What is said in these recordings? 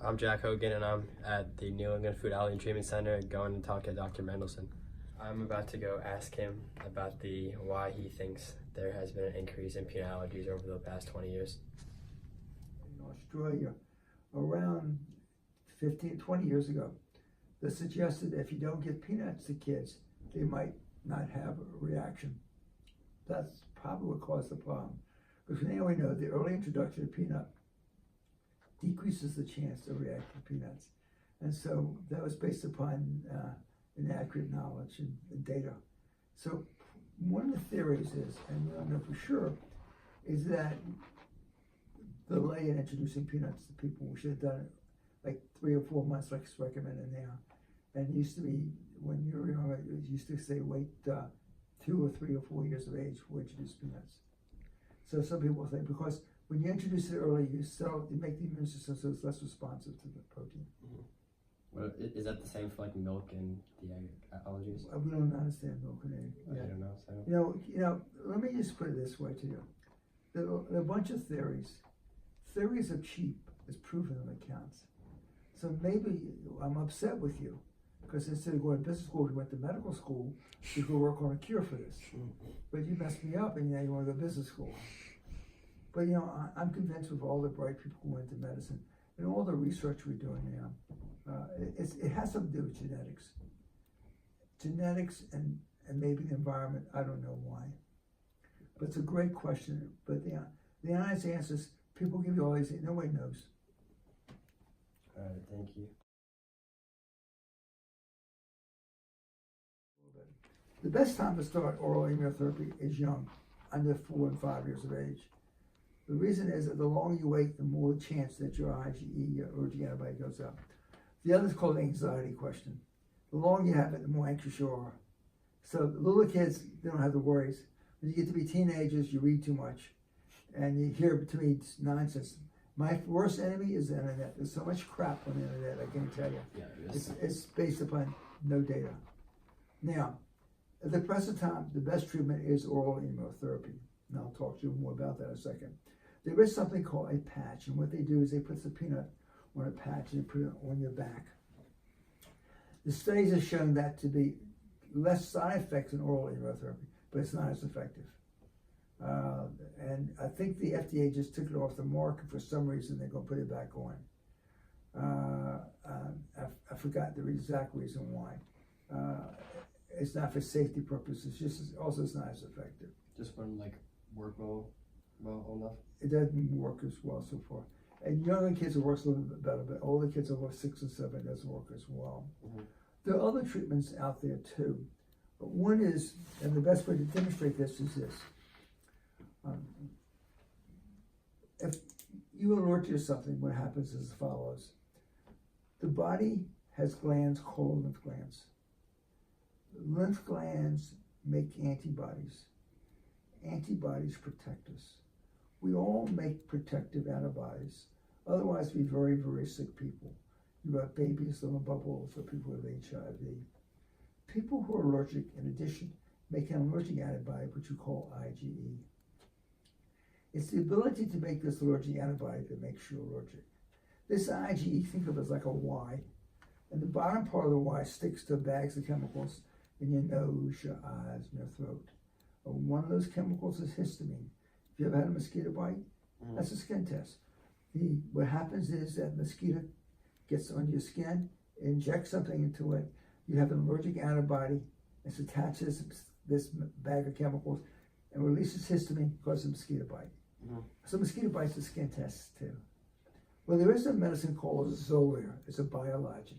I'm Jack Hogan, and I'm at the New England Food Allergy and Treatment Center going to talk to Dr. Mendelson. I'm about to go ask him about why he thinks there has been an increase in peanut allergies over the past 20 years. In Australia, around 15, 20 years ago, they suggested that if you don't give peanuts to kids, they might not have a reaction. That's probably what caused the problem. Because now we know the early introduction of peanut decreases the chance to react to peanuts. And so that was based upon inaccurate knowledge and data. So one of the theories is, and we don't know for sure, is that the delay in introducing peanuts to people, we should have done it like 3 or 4 months like it's recommended now. And it used to be, when you were young, it used to say wait 2 or 3 or 4 years of age for introduce peanuts. So some people think because when you introduce it early, you make the immune system so it's less responsive to the protein. Mm-hmm. Well, is that the same for like milk and the allergies? We don't understand milk and egg. Yeah. I don't know. So. You know. Let me just put it this way to you: there are a bunch of theories. Theories are cheap. It's proven that counts. So maybe I'm upset with you because instead of going to business school, you went to medical school. You could work on a cure for this. But you messed me up, and now you want to go to business school. But you know, I'm convinced with all the bright people who went to medicine and all the research we're doing now, it has something to do with genetics. Genetics and maybe the environment, I don't know why. But it's a great question. But the honest answer is people give you all these, nobody knows. All right, thank you. The best time to start oral immunotherapy is young, under 4 and 5 years of age. The reason is that the longer you wait, the more chance that your IgE, your allergic antibody, goes up. The other is called the anxiety question. The longer you have it, the more anxious you are. So the little kids, they don't have the worries. When you get to be teenagers, you read too much. And you hear, to me, it's nonsense. My worst enemy is the internet. There's so much crap on the internet, I can't tell you. Yeah, it is. It's based upon no data. Now, at the present time, the best treatment is oral immunotherapy. And I'll talk to you more about that in a second. There is something called a patch, and what they do is they put the peanut on a patch and put it on your back. The studies have shown that to be less side effects than oral immunotherapy, but it's not as effective. And I think the FDA just took it off the market for some reason. They're going to put it back on. I forgot the exact reason why. It's not for safety purposes. Also it's not as effective. Just wouldn't like work well enough. It doesn't work as well so far. And younger kids it works a little bit better, but older kids over 6 and 7 it doesn't work as well. Mm-hmm. There are other treatments out there too. But one is, and the best way to demonstrate this is this. If you alert to something, what happens is as follows. The body has glands called lymph glands. Lymph glands make antibodies. Antibodies protect us. We all make protective antibodies. Otherwise, we'd be very, very sick people. You've got babies living bubbles or people with HIV. People who are allergic, in addition, make an allergic antibody, which we call IgE. It's the ability to make this allergic antibody that makes you allergic. This IgE, think of it as like a Y. And the bottom part of the Y sticks to bags of chemicals in your nose, your eyes, and your throat. One of those chemicals is histamine. If you ever had a mosquito bite, that's a skin test. What happens is that mosquito gets on your skin, injects something into it, you have an allergic antibody, it's attached to this bag of chemicals, and releases histamine, causes a mosquito bite. So mosquito bites are skin tests too. Well, there is a medicine called Xolair. It's a biologic.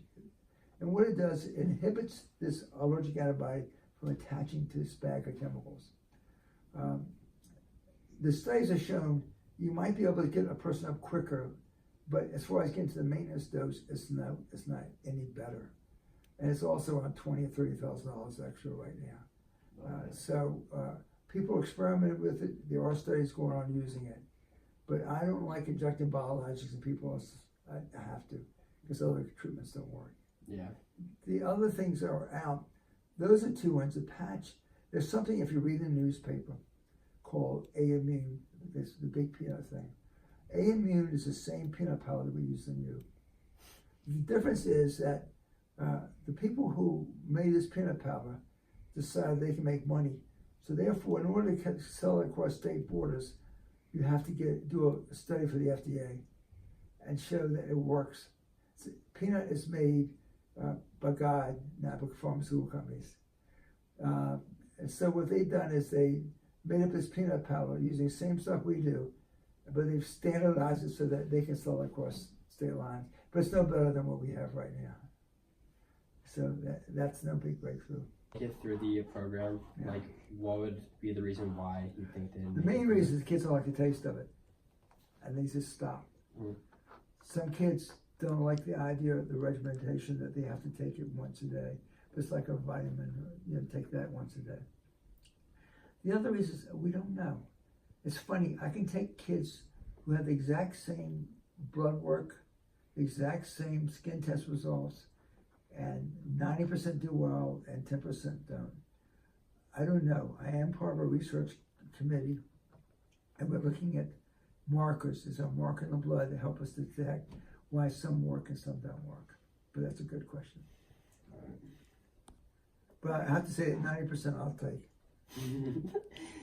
And what it does, it inhibits this allergic antibody from attaching to this bag of chemicals. The studies have shown you might be able to get a person up quicker, but as far as getting to the maintenance dose, it's not any better. And it's also around $20,000 or $30,000 extra right now. People experimented with it. There are studies going on using it. But I don't like injecting biologics in people. I have to, because other treatments don't work. Yeah. The other things that are out, those are two ones. A patch, there's something, if you read the newspaper, called A-Immune, the big peanut thing. A-Immune is the same peanut powder we use in you. The difference is that the people who made this peanut powder decided they can make money. So therefore, in order to sell it across state borders, you have to do a study for the FDA and show that it works. Peanut is made by God, not by pharmaceutical companies. And so what they've done is they made up this peanut powder using the same stuff we do, but they've standardized it so that they can sell it across state lines. But it's no better than what we have right now. So that's no big breakthrough. Get through the program, Yeah. like what would be the reason why you think they didn't The make main it? reason is kids don't like the taste of it, and they just stop. Mm. Some kids don't like the idea of the regimentation that they have to take it once a day. It's like a vitamin, take that once a day. The other reason is we don't know. It's funny, I can take kids who have the exact same blood work, the exact same skin test results, and 90% do well and 10% don't. I don't know. I am part of a research committee, and we're looking at markers. There's a marker in the blood that help us detect why some work and some don't work. But that's a good question. But I have to say that 90% I'll take.